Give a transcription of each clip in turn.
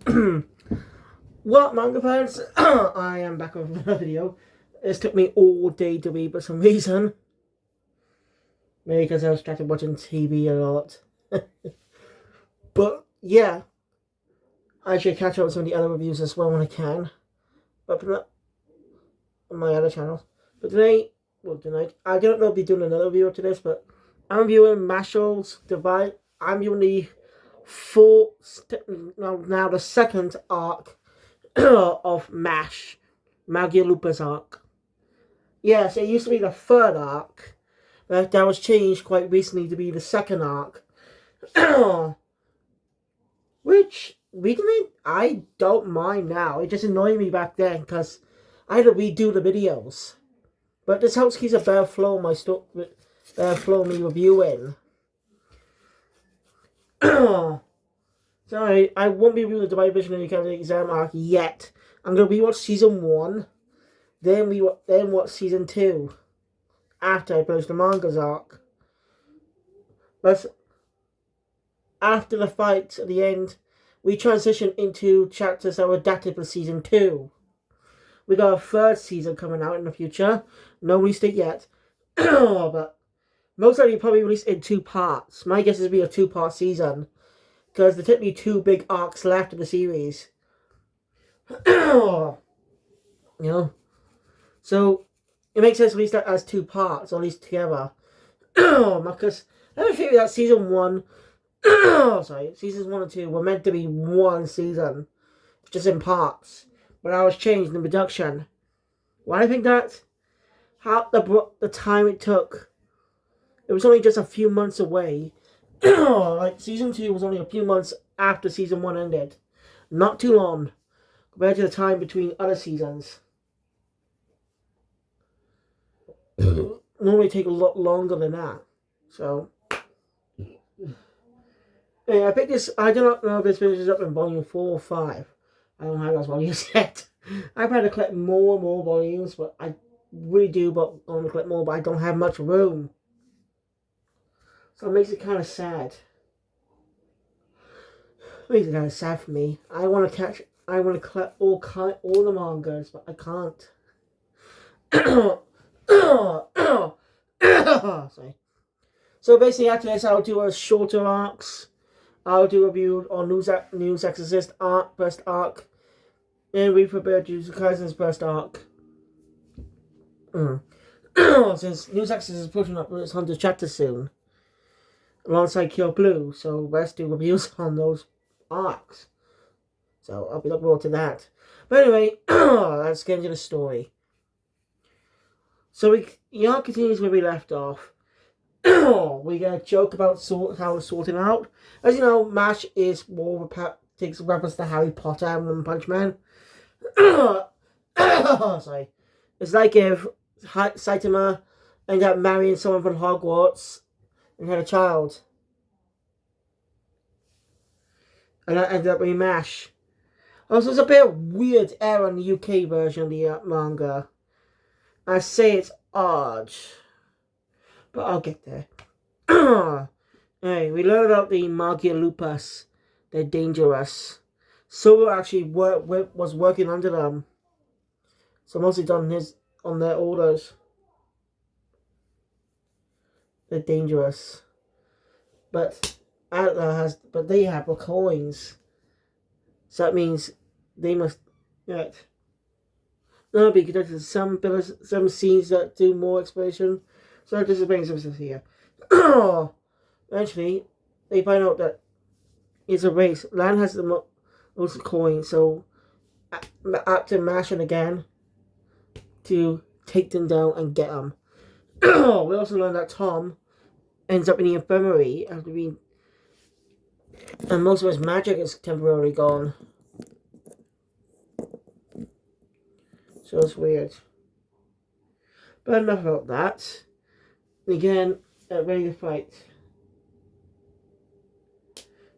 What up, manga fans? I am back with another video. This took me all day to read for some reason. Maybe because I was distracted watching TV a lot. But yeah, I should catch up with some of the other reviews as well when I can. But on my other channels. But tonight, I don't know if I'll be doing another review to this, but I'm viewing Mashle's Divide. I'm viewing the now the second arc of Magia Lupus arc. Yes, it used to be the third arc, but that was changed quite recently to be the second arc. Which, reading it, I don't mind now. It just annoyed me back then because I had to redo the videos. But this helps keep a better flow of my flow of me reviewing. Sorry, I won't be reviewing the Divine Vision and the Exam arc yet. I'm gonna rewatch season 1, then watch season 2 after I finish the manga's arc. But after the fight at the end, we transition into chapters that were adapted for season 2. We got a third season coming out in the future. No release date yet, but most likely probably released in 2 parts. My guess is it'll be a 2-part season because there technically 2 big arcs left in the series. So it makes sense to release that as 2 parts, or at least together. Because I have a theory that seasons 1 and 2 were meant to be one season, just in parts, but I was changed in the production. Why do I think that? How the time it took. It was only just a few months away. Like season 2 was only a few months after season 1 ended. Not too long compared to the time between other seasons. Normally take a lot longer than that. So yeah, I think this. I do not know if this finishes up in volume 4 or 5. I don't have those volumes yet. I've had to collect more and more volumes, but I really do want to collect more, but I don't have much room. So it makes it kind of sad. It makes it kind of sad for me. I want to collect all the mangas, but I can't. Sorry. So basically, after this, I'll do a shorter arcs. I'll do a review on News Exorcist arc, first arc, and we prepare to use Kaisen's first arc. Since News Exorcist is pushing up its 100th chapter soon, alongside Cure Blue, so let's do reviews on those arcs. So I'll be looking forward to that. But anyway, let's get into the story. So the arc continues where we left off. We get a joke about how it's sorting out. As you know, MASH is more takes reference to Harry Potter and One Punch Man. Sorry. It's like if Saitama ended up marrying someone from Hogwarts and had a child. And that ended up being MASH. Also, it's a bit weird error in the UK version of the manga. I say it's odd, but I'll get there. Hey, we learn about the Magia Lupus. They're dangerous. Solo actually was working under them. So mostly done on their orders. They're dangerous. But they have the coins. So that means they must no, be conducted some scenes that do more exploration. So this is bringing some here. Eventually, they find out that it's a race. Lan has the most coins, so up to Mashle again to take them down and get them. We also learn that Tom ends up in the infirmary after being, and most of his magic is temporarily gone. So it's weird. But enough about that. Again, ready to fight.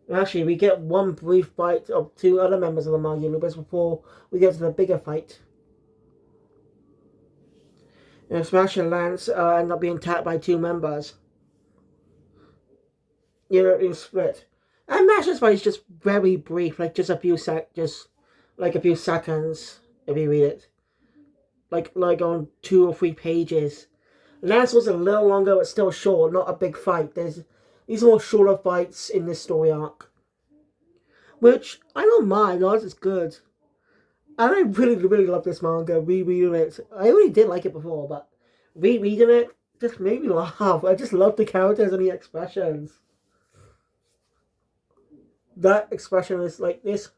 Actually, we get one brief fight of 2 other members of the Magia Lupus before we get to the bigger fight. And Smash and Lance end up being attacked by 2 members. You're split. And Mashle's fight is just very brief, like just a few seconds if you read it. Like on 2 or 3 pages. Lance was a little longer, but still short, not a big fight. These are more shorter fights in this story arc. Which, I don't mind, ours is good. And I really, really love this manga, rereading it. I already did like it before, but rereading it just made me laugh. I just love the characters and the expressions. That expression is like this.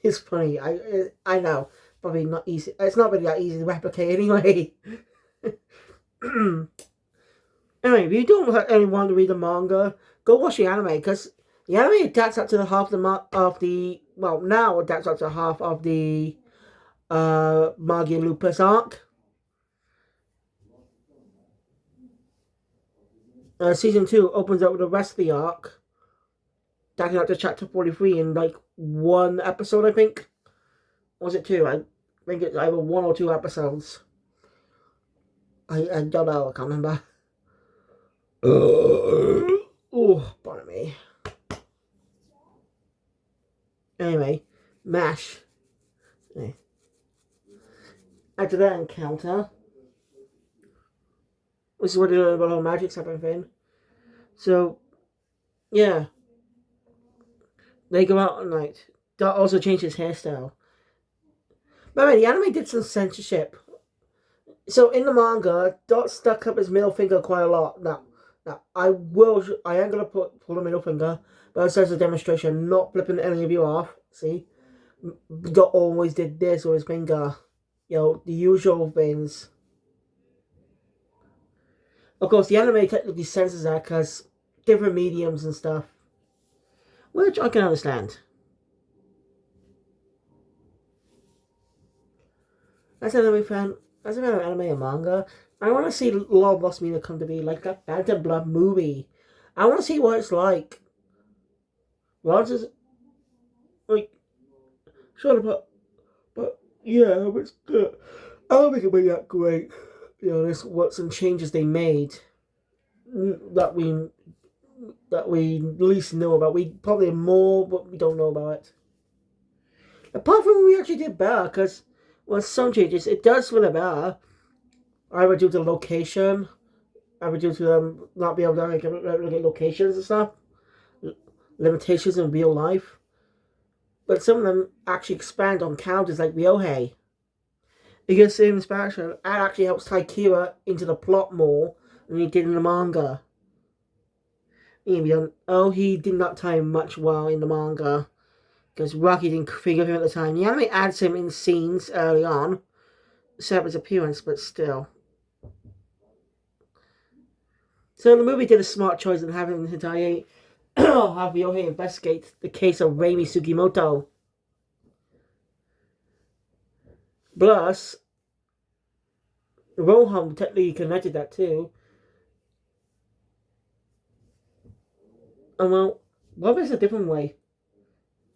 It's funny. I know. Probably not easy. It's not really that easy to replicate anyway. Anyway, if you don't want to read the manga, go watch the anime, because the anime adapts up to the half of the now adapts up to half of the Magia Lupus arc. Season 2 opens up with the rest of the arc, taking up to chapter 43 in like 1 episode, I think. Or was it 2? I think it's either 1 or 2 episodes. I don't know, I can't remember. Oh, pardon me. Anyway, Mash. After that encounter, this is what they learn about how magic's everything. So, yeah. They go out at night. Dot also changed his hairstyle. By the way, the anime did some censorship. So in the manga, Dot stuck up his middle finger quite a lot. Now I am gonna pull the middle finger, but it says a demonstration, not flipping any of you off. See, Dot always did this with his finger. You know, the usual things. Of course, the anime technically censors that because different mediums and stuff, which I can understand. As an anime fan, as a fan of anime and manga, I want to see Love Lost Meaning come to be like that Phantom Blood movie. I want to see what it's like. Rogers, like, sort of, but yeah, it's good. I don't think it'll be that great. You know, there's what some changes they made that we at least know about. We probably have more, but we don't know about it. Apart from we actually did better, because some changes, it does feel better. Either due to location, either due to them not being able to replicate locations and stuff, limitations in real life. But some of them actually expand on characters like Ryohei. Because in Spanish, it actually helps tie Kira into the plot more than he did in the manga. He did not tie him much well in the manga, because Rocky didn't figure him at the time. The anime adds him in scenes early on, set up his appearance, but still. So the movie did a smart choice in having Hitae have Ryohei investigate the case of Reimi Sugimoto. Plus, Rohan technically connected that too. And well, what if it's a different way?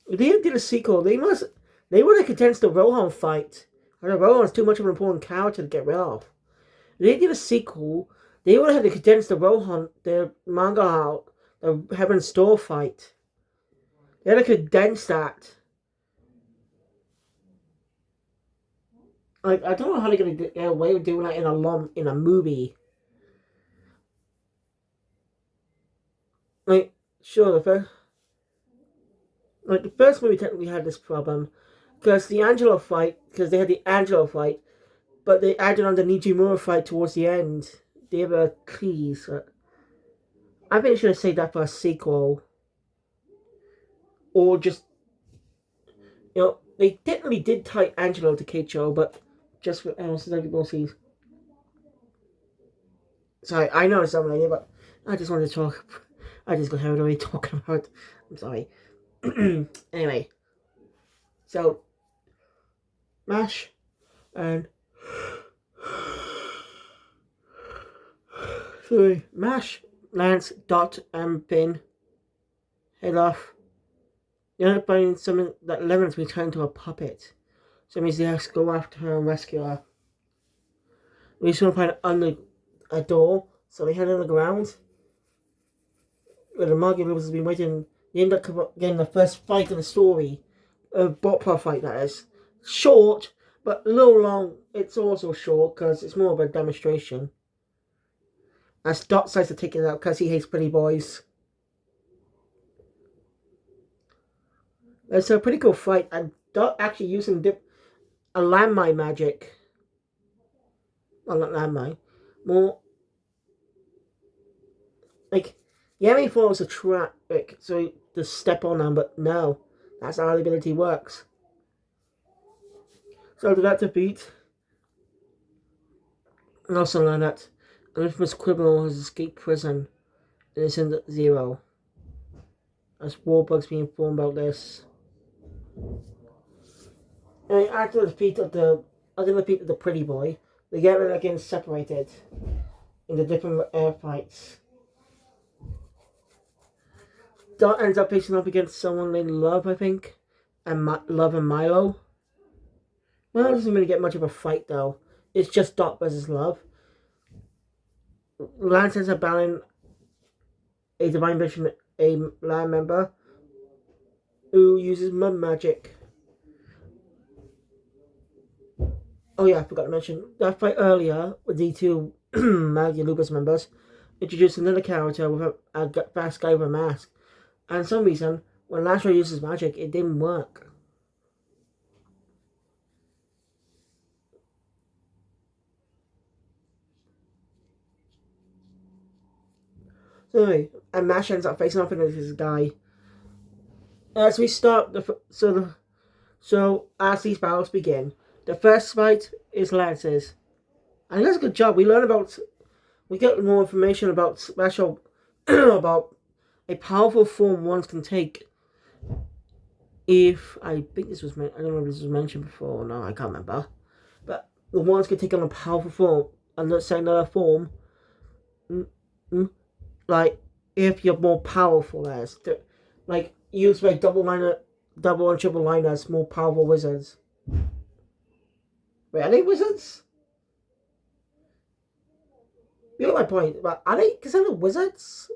If they did a sequel, they would have condensed the Rohan fight. I know Rohan's too much of an important character to get rid of. If they did a sequel, they would have had to condense the manga out, the Heaven's Door fight. They had to condense that. Like, I don't know how they're going to get away with doing that in a movie. Like, sure, the first movie technically had this problem, because they had the Angelo fight, but they added on the Nijimura fight towards the end. They have a tease. I think they should have saved that for a sequel. Or just, they technically did tie Angelo to Keicho, but just for sees. Sorry, I know it's something like that, but I just wanted to talk. I just got heard already talking about. I'm sorry. Anyway, so Mash and Mash, Lance, Dot, and Finn head off. They end up finding something that Levin's been turned into a puppet. So it means they have to go after her and rescue her. We just want to find under a door, so they head on the ground. the Magia Lupus has been waiting. You end up getting the first fight in the story. A bot fight, that is. Short, but a little long. It's also short because it's more of a demonstration. As Dot decides to take it out because he hates pretty boys. It's a pretty cool fight, and Dot actually using a landmine magic. Well, not landmine. More like the enemy follows a trap, like, so to step on them, but no, that's how the ability works. So to that defeat, and also learn that an infamous criminal has escaped prison and is in 0. As Warbug's being informed about this. And after the defeat of the pretty boy, they get again separated into different air fights. Dot ends up facing up against someone named Love, I think, and Love and Milo. Milo doesn't really get much of a fight though. It's just Dot versus Love. Lance ends up battling a Divine Vision, a land member who uses mud magic. Oh yeah, I forgot to mention that fight earlier with the 2 Magia Lupus members introduced another character with a fast guy with a mask. And for some reason, when Lance uses magic, it didn't work. So anyway, and Mashle ends up facing off against this guy. As we start, so as these battles begin, the first fight is Lance's. And he does a good job. We get more information about Mashle, about a powerful form one can take. If I think this was, I don't know if this was mentioned before. No, I can't remember. But the ones can take on a powerful form, and let's say another form. Like if you're more powerful as, like use like double and triple liners, more powerful wizards. Wait, are they wizards? You get my point, but are they considered wizards?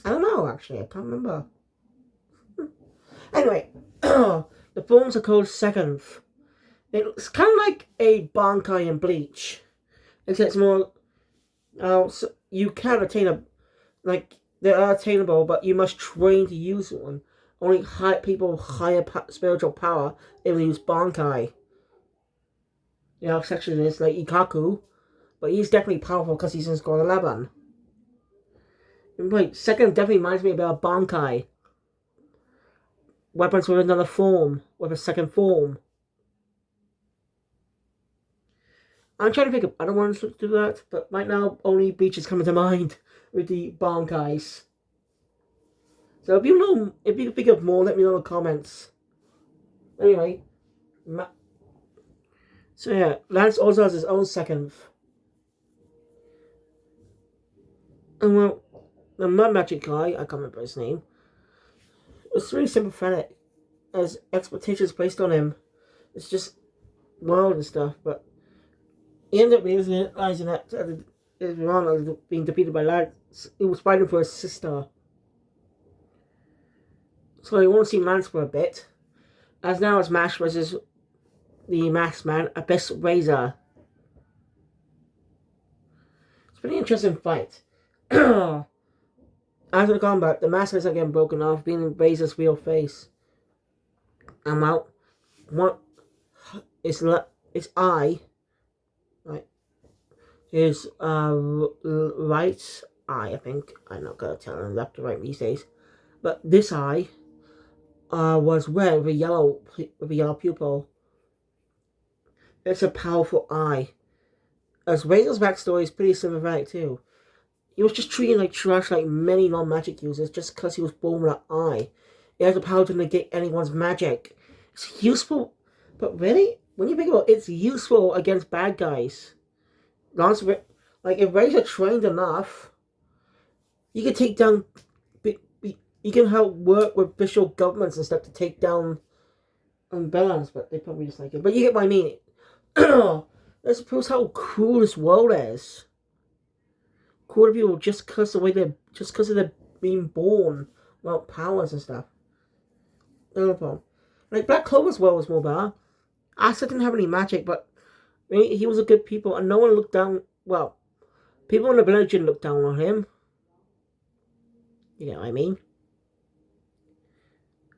I don't know, actually. I can't remember. Anyway, the forms are called Seconds. It's kind of like a Bankai in Bleach. Except it's more... so you can attain they are attainable, but you must train to use one. Only people with higher spiritual power able to use Bankai. You know, section is like Ikaku, but he's definitely powerful because he's in score 11. Wait, Second definitely reminds me about Bankai. Weapons with another form, with a second form. I'm trying to think of other ones to do that, but right now only Bleach is coming to mind with the Bankais. So if you think of more, let me know in the comments. Anyway, so yeah, Lance also has his own Second. And well, the Mud Magic guy, I can't remember his name, was really sympathetic as expectations placed on him. It's just wild and stuff, but he ended up realizing that his Ronald was being defeated by Lance. He was fighting for his sister. So he won't see Lance for a bit. As now as Mash versus the Masked Man, Abyss Razor. It's a pretty interesting fight. After the combat, the mask is again broken off, being Razor's real face. And well, its eye, right, his right eye, I think. I'm not gonna tell him left or right these days, but this eye was red with a yellow pupil. It's a powerful eye. As Razor's backstory is pretty sympathetic too. He was just treated like trash like many non-magic users just because he was born with an eye. It has the power to negate anyone's magic. It's useful, but really, when you think about it, it's useful against bad guys. Like, if Razor trained enough, you can take down... You can help work with official governments and stuff to take down balance, but they probably just like it. But you get what I mean. This proves how cool this world is. quarter people just because of they're being born without powers and stuff. No problem. Like Black Clover's world was more better. Asa didn't have any magic, but he was a good people, and no one looked down. Well, people in the village didn't look down on him. You know what I mean?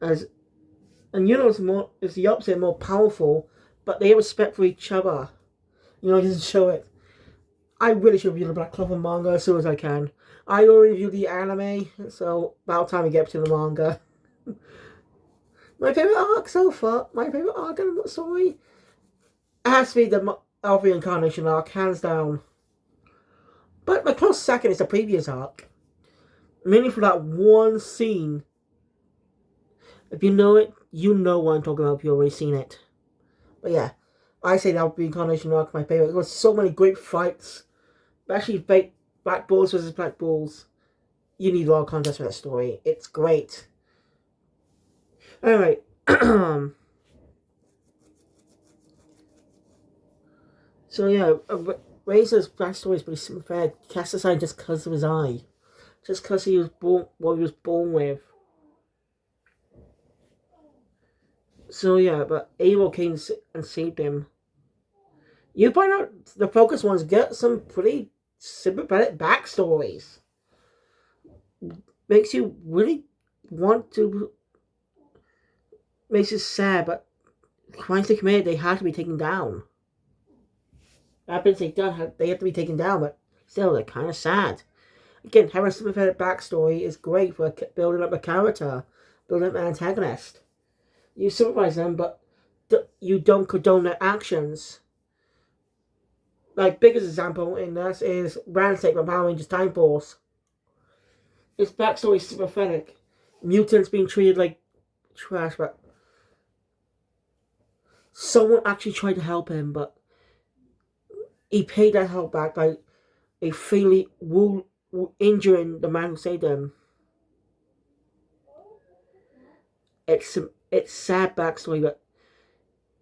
And it's the opposite, more powerful, but they have respect for each other. You know, it doesn't show it. I really should review the Black Clover manga as soon as I can. I already reviewed the anime, so about time we get to the manga. My favourite arc so far, my favourite arc in the story, it has to be the Elf Reincarnation arc, hands down. But my close second is the previous arc. Mainly for that one scene. If you know it, you know what I'm talking about if you've already seen it. But yeah, I say the Elf Reincarnation arc my favourite. There was so many great fights. Especially Black Bulls versus Black Bulls. You need a lot of context for that story. It's great. Anyway, so yeah, Razor's backstory is pretty sympathetic. Cast aside just because of his eye, just because he was born what he was born with. So yeah, but Abel came and saved him. You find out the focus ones get some pretty sympathetic backstories. Makes you really want to. Makes it sad, but the crimes they committed, they have to be taken down. That means they have to be taken down, but still, they're kind of sad. Again, having a sympathetic backstory is great for building up a character, building up an antagonist. You sympathize them, but you don't condone their actions. Like, biggest example in this is Ransake from Power Rangers Time Force. Its backstory is sympathetic. Mutants being treated like trash, but someone actually tried to help him, but he paid that help back by fatally injuring the man who saved him. It's sad backstory, but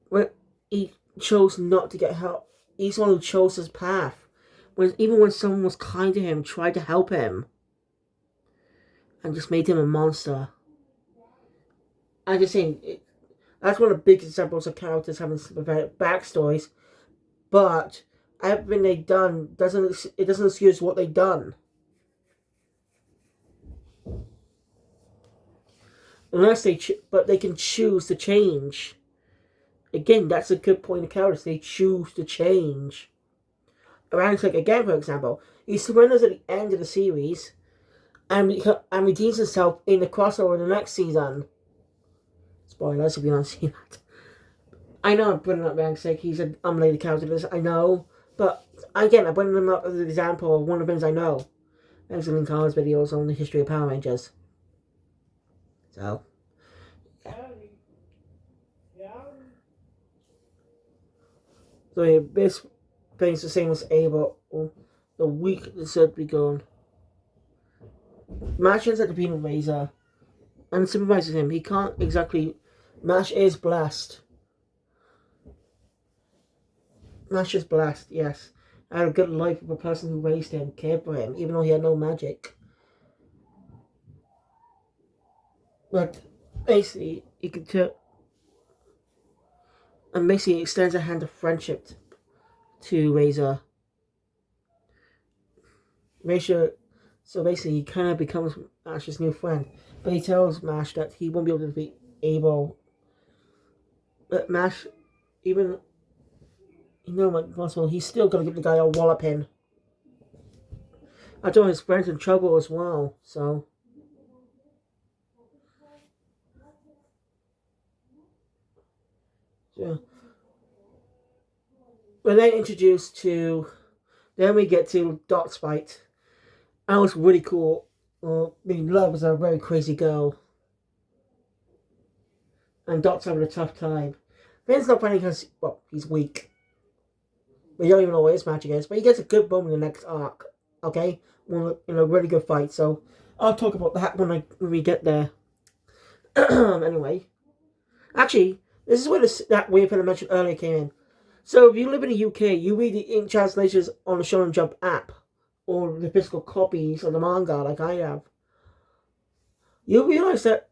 when he chose not to get help, he's the one who chose his path. Even when someone was kind to him, tried to help him, and just made him a monster. I'm just saying, that's one of the big examples of characters having sympathetic backstories, but everything they've done doesn't excuse what they've done. Unless but they can choose to change. Again, that's a good point of characters. They choose to change. Ransake, again, for example, he surrenders at the end of the series and redeems himself in the crossover in the next season. Spoilers if you don't see that. I know I'm putting up Ransake. He's an unrelated character, I know. But again, I'm putting him up as an example of one of the things I know. There's a link on his videos on the history of Power Rangers. So, yeah. So yeah, this thing's the same as Abel. The week that said be gone. Mash ends up being a Razor and sympathizes him. He can't exactly. Mash is blessed. Mash is blessed, yes. Had a good life with a person who raised him, cared for him, even though he had no magic. But basically, he could tell. And basically extends a hand of friendship to Razor. So basically, he kind of becomes Mash's new friend. But he tells Mash that he won't be able to be able. But Mash, even like possible, he's still gonna give the guy a walloping. I told his friend's in trouble as well, so. Yeah. We're then introduced to. Then we get to Dot's fight. That was really cool. Love was a very crazy girl. And Dot's having a tough time. Finn's not fighting because, well, he's weak. We don't even know what his magic is, but he gets a good moment in the next arc. Okay? In a really good fight, so I'll talk about that when we get there. Anyway. Actually, this is where that weird thing I mentioned earlier came in. So if you live in the UK, you read the ink translations on the Shonen Jump app. or the physical copies of the manga like I have, you'll realize that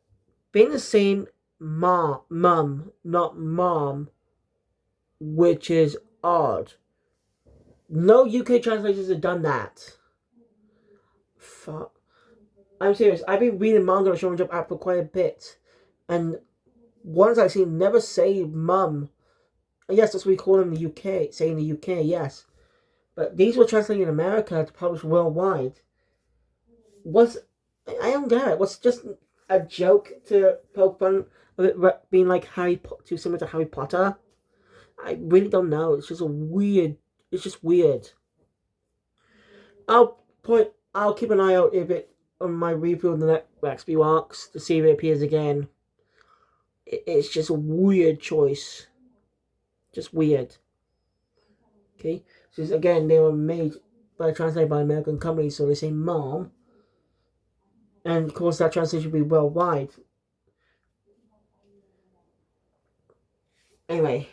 being the same mum, not mom, which is odd. No UK translators have done that. Fuck. I'm serious. I've been reading manga and Shonen Jump app for quite a bit, and ones I've seen never say mum. Yes, that's what we call them in the UK. Say in the UK, yes. But these were translated in America to publish worldwide. I don't get it. Was just a joke to poke fun of it being like too similar to Harry Potter? I really don't know. It's just It's just weird. I'll keep an eye out a bit on my review of the next few arcs to see if it appears again. It's just a weird choice. Just weird. Okay? Since again they were made translated by American companies, so they say mom. And of course that translation will be worldwide. Anyway.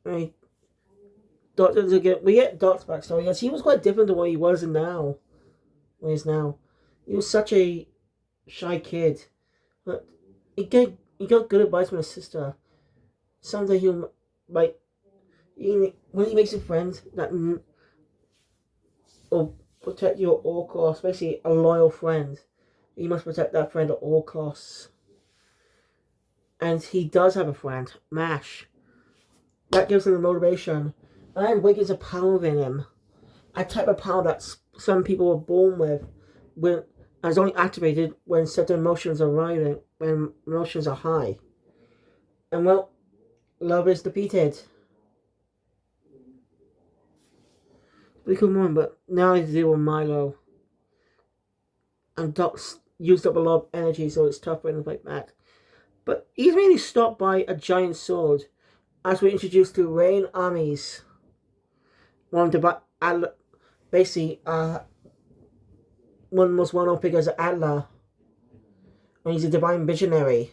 Right. We get Doc's backstory. Yes, he was quite different to what he was now. What he is now. He was such a shy kid. But he got good advice from his sister. Something he'll like when he makes a friend that will protect you at all costs, basically a loyal friend. You must protect that friend at all costs. And he does have a friend, Mash. That gives him the motivation. And awakens a power within him. A type of power that some people were born with, and is only activated when certain emotions are rising, when emotions are high. And well, love is defeated. Pretty cool moment, but now he's dealing with Milo. And Doc's used up a lot of energy, so it's tough for him to fight back. But he's really stopped by a giant sword, as we're introduced to Rain armies. One of the basically one of the most well-known figures of Adler, and he's a divine visionary.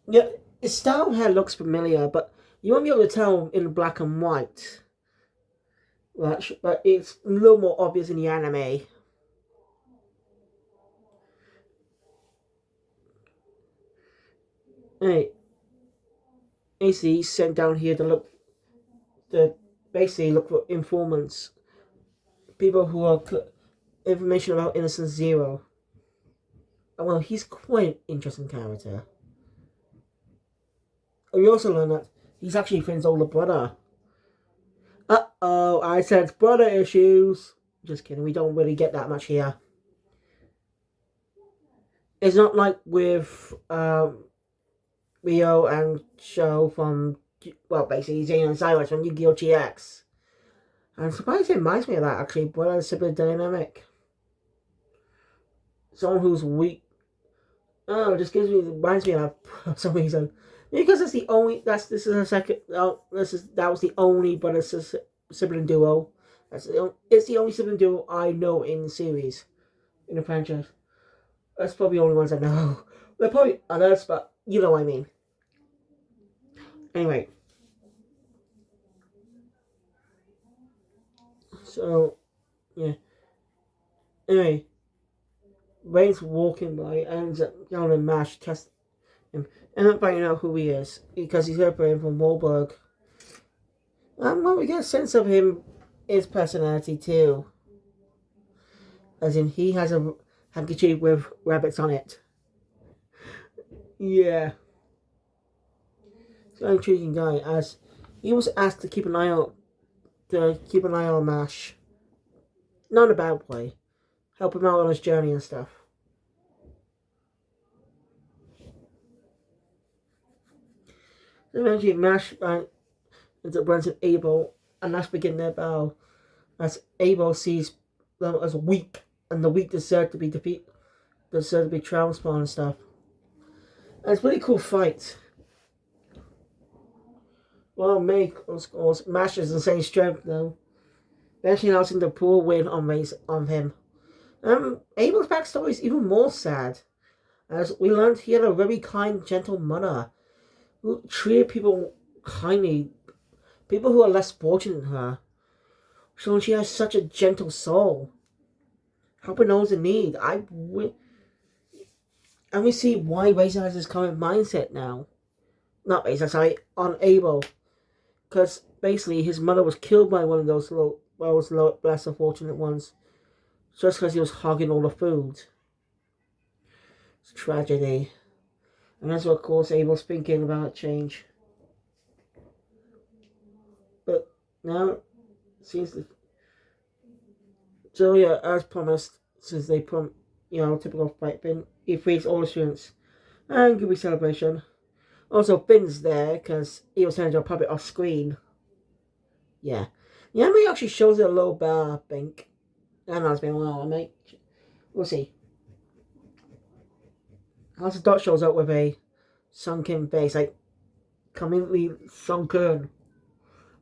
Yeah, his style hair looks familiar, but you won't be able to tell in black and white. But it's a little more obvious in the anime. Hey, basically he's sent down here to basically look for informants, people who are information about Innocence Zero. Well, he's quite an interesting character. We also learn that he's actually Finn's older brother. Uh-oh, I said brother issues. Just kidding, we don't really get that much here. It's not like with Rio and Sho from, well, basically Zane and Cyrus from Yu-Gi-Oh! GX. I'm surprised it reminds me of that, actually, brother sibling dynamic. Someone who's weak. Oh, it just reminds me of that for some reason. Because it's the only, that was the only brother sibling duo. It's the only sibling duo I know in the series, in the franchise. That's probably the only ones I know. There are probably others, but you know what I mean. Anyway. So, yeah. Anyway. Rain's walking by and down in Mash test him. And not finding out who he is. Because he's separated from Wahlberg. Well, we get a sense of his personality too. As in, he has a handkerchief with rabbits on it. Yeah. He's an intriguing guy, as he was asked to keep an eye on Mash. Not in a bad way. Help him out on his journey and stuff. Eventually, Mash ends up runs into Abel, and Nash begin their battle. As Abel sees them as weak, and the weak deserve to be transformed and stuff. And it's a really cool fight. Well, of course, Mash has insane strength though. Eventually announcing the poor win on him. Abel's backstory is even more sad, as we learned he had a very kind, gentle mother who treated people kindly, people who are less fortunate than her, showing she has such a gentle soul. Helping those in need. And we see why Razor has this current mindset now. Not Razor, sorry, on Abel. Because basically his mother was killed by one of those less unfortunate ones. Just because he was hogging all the food. It's a tragedy. And that's what, of course, Abel's thinking about change. But now, it seems to... So yeah, as promised, since they put, typical fight Finn, he frees all the students. And give me celebration. Also, Finn's there, because he was turned into a puppet off screen. Yeah. The anime actually shows it a little better, I think. And that's been a while, mate. We'll see. Also, Dot shows up with a sunken face, like, completely sunken.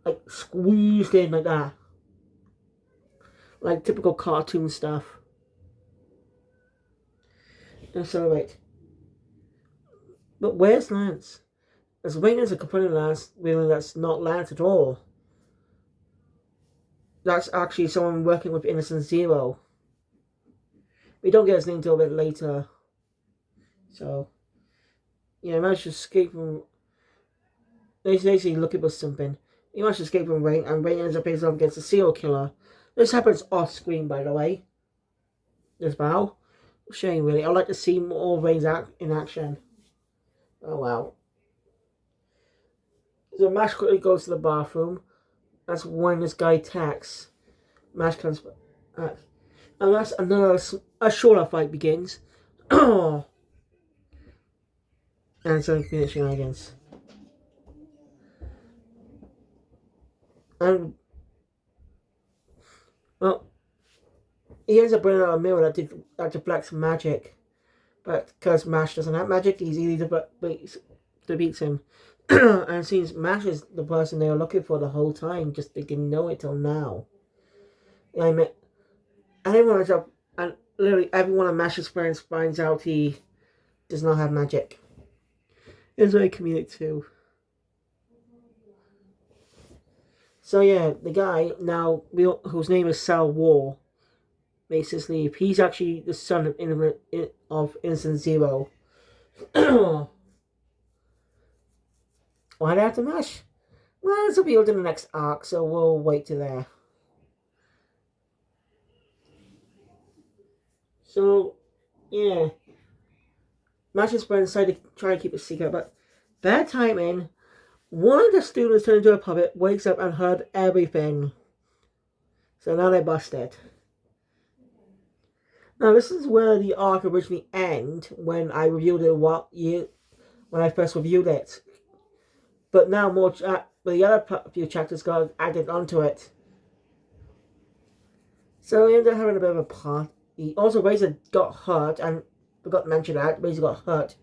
Like, squeezed in like that. Like, typical cartoon stuff. And so, wait. But where's Lance? As Rainer's a complaining Lance, really that's not Lance at all. That's actually someone working with Innocent Zero. We don't get his name until a bit later. So, yeah, he managed to escape from... They basically looking for something. He managed to escape from Rain, and Rain ends up facing off against a serial killer. This happens off screen, by the way. This battle. Shame, really. I'd like to see more Rain's in action. Oh, wow. So Mash quickly goes to the bathroom. That's when this guy attacks. Mash comes back. And that's a shorter fight begins. And some shenanigans. And, well, he ends up bringing out a mirror that deflects magic. But because Mash doesn't have magic, he's easy to beat him. And it seems Mash is the person they were looking for the whole time, just they didn't know it till now. I mean, everyone ends up, and literally everyone in Mash's friends finds out he does not have magic. It's very comedic too. So yeah, the guy now, whose name is Sal War, makes his leave. He's actually the son of Innocent Zero. Why have to Mash? Well, this will be in the next arc, so we'll wait till there. So, yeah. Mash's friends decided to try to keep it secret, but bad timing. One of the students turned into a puppet, wakes up and heard everything. So now they're busted. Now this is where the arc originally ended when I reviewed it when I first reviewed it. But now but the other few chapters got added onto it. So we ended up having a bit of a party. Also, Razor got hurt, and forgot to mention that Razor got hurt.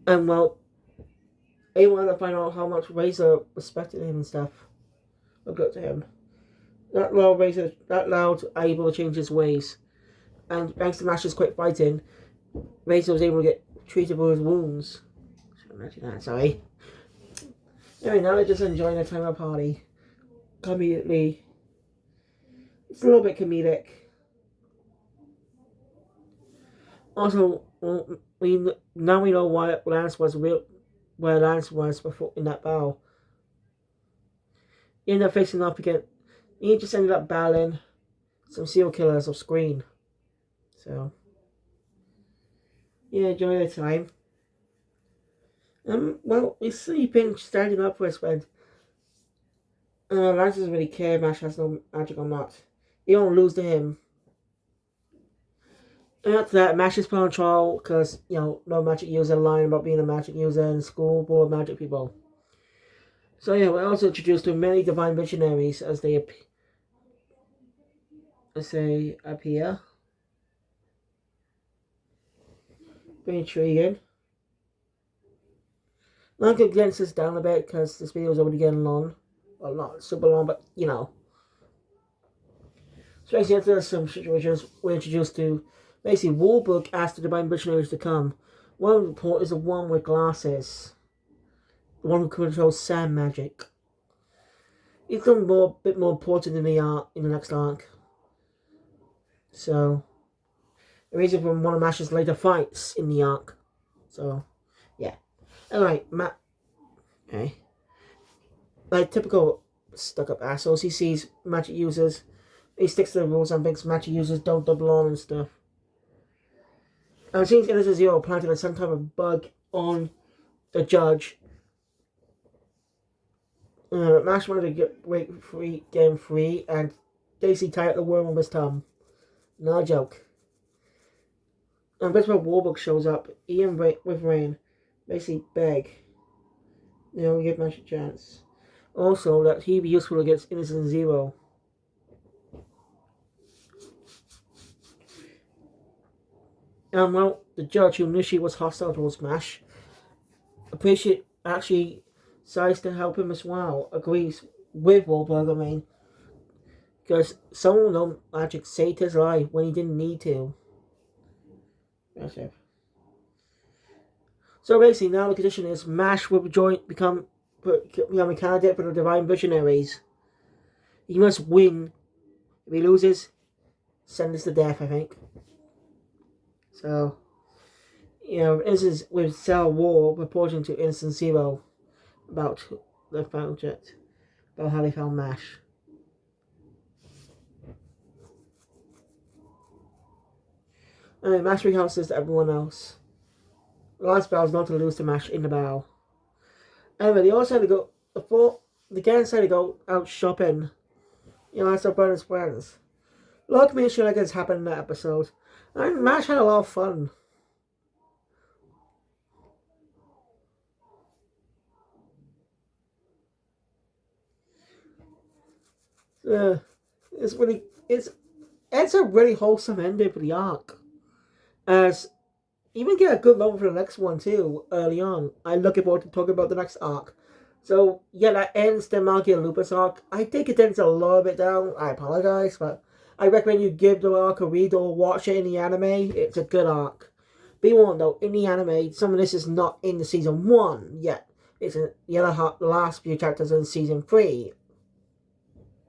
And well, they wanted to find out how much Razor respected him and stuff. Look up to him. That allowed Abel to change his ways. And thanks to Mash's quick fighting, Razor was able to get treated for his wounds. Imagine that, sorry. Anyway, now they're just enjoying the time of the party. Comedically. It's a little bit comedic. Also, now we know where Lance was before in that battle. He ended up facing off again. He just ended up battling some serial killers off screen. So, yeah, enjoy the time. Well, we see Finn standing up for his friend. Lance doesn't really care if Mash has no magic or not. He won't lose to him. And after that, Mash is put on trial because, no magic user lying about being a magic user in school full of magic people. So yeah, we're also introduced to many divine missionaries as they appear. Very intriguing. I'm going to glance this down a bit because this video is already getting long. Well, not super long, but So basically, after some situations, we're introduced to basically Warburg asked the divine missionaries to come. One report is the one with glasses. The one who controls sand magic. He's done bit more important in the next arc. So, the reason from one of Mashle's later fights in the arc. So, yeah. Anyway, okay. Like typical stuck-up assholes, he sees magic users. He sticks to the rules and thinks magic users don't double on and stuff. And it seems Innocent Zero planted some type of bug on the judge. Mash wanted to get him free, and Daisy tied up the worm on his tongue. No joke. And Baseball Warbuck shows up, Ian with Rain, basically beg. Give Mash a chance. Also, that he'd be useful against Innocent Zero. And well, the judge, who initially was hostile towards Mash, actually decides to help him as well. Agrees with Wahlberg, because someone know magic saved his life when he didn't need to. That's it. So basically, now the condition is Mash will become a candidate for the Divine Visionaries. He must win. If he loses, sentence to death, I think. So, this is with Cell War reporting to Innocent Zero about the project, about how they found Mash. Anyway, Mash recounts this to everyone else. The last battle is not to lose to Mash in the battle. Anyway, they also had to go, the gang decided to go out shopping. That's their brother's friends. Look, me and shit like this happened in that episode. And Mash had a lot of fun. It's a really wholesome ending for the arc. As even get a good moment for the next one too, early on. I'm looking forward to talking about the next arc. So yeah, that ends the Magia Lupus arc. I think it takes a little bit down. I apologize, but I recommend you give the arc a read or watch it in the anime. It's a good arc. Be warned though, in the anime, some of this is not in the season 1 yet. It's in the last few chapters in season 3.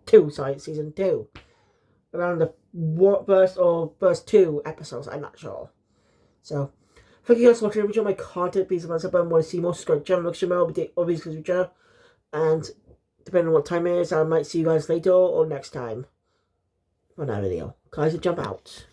Season 2. Around the first 2 episodes, I'm not sure. So, thank you guys for watching. If you enjoy my content, please subscribe and want to see more, subscribe to the channel, like, share my videos to the channel. And depending on what time it is, I might see you guys later or next time for another video. Guys, jump out.